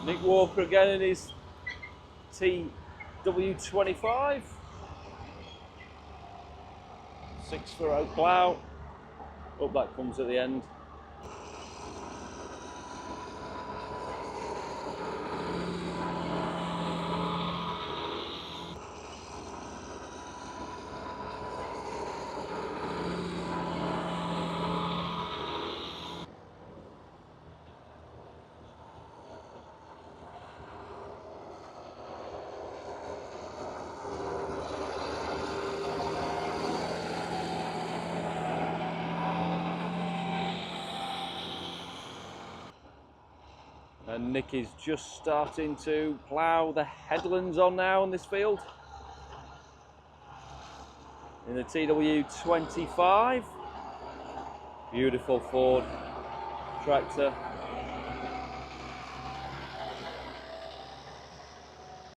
Nick Walker again in his TW25. 6 furrow plough. Up that comes at the end. And Nick is just starting to plough the headlands on now on this field. In the TW25. Beautiful Ford tractor.